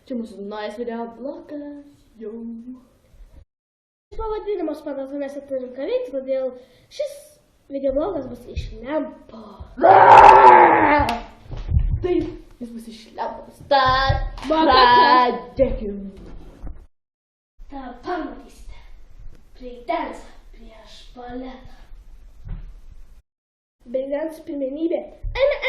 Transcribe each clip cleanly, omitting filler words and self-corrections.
Čia mūsų naujas video blogas. Jau. Pavadinimas panašu, mes turim ką veikti, todėl šis video blogas bus iš lempo. Taip, jis bus iš lempos. Tad pradėkim. Dabar pamatysite breakdance prieš baletą. Breakdance pirmenybė. Ene.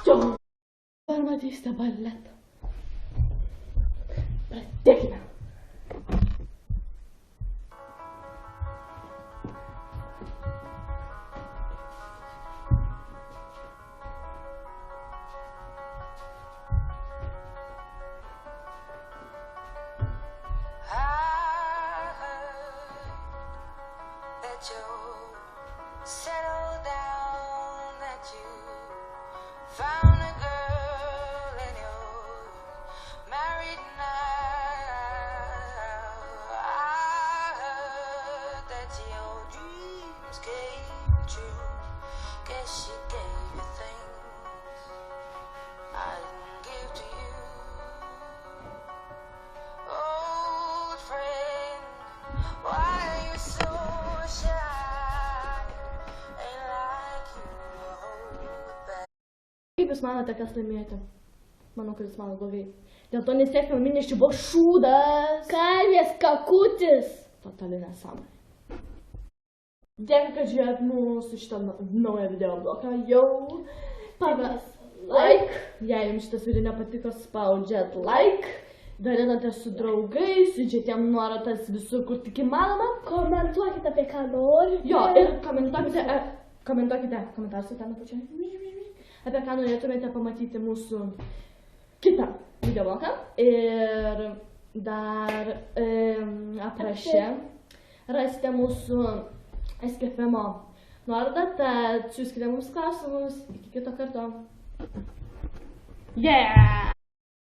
Dabar matysite baletą. Pradėkime. Settle down, that you found a girl and you're married now. I heard that your dreams came true. Guess she gave you things I didn't give to you. Old friend, why are you so shy? Kaip jūs manote, kas laimėjote? Manau, kad jūs mano blogai. Dėl to nesėkmė minėščių buvo šūdas. Kalvės kakutis. Totali nesąmonė. Dėkui, kad žiūrėt mūsų šitą naują video bloką. Jau paspauskite like. Jei jums šitas video nepatiko, spaudžiat like. Dalinate su draugais, siunčiate nuorodas visur, kur tik įmanoma. Komentuokite apie ką norite. Jo, ir komentuokite komentaruose ten apačioje. Apie ką norėtumėte pamatyti mūsų kitą video bloką. Ir dar apraše rasite mūsų SKFM nuorodą, tad siųskite mums klausimus. Iki kito karto. Yeah!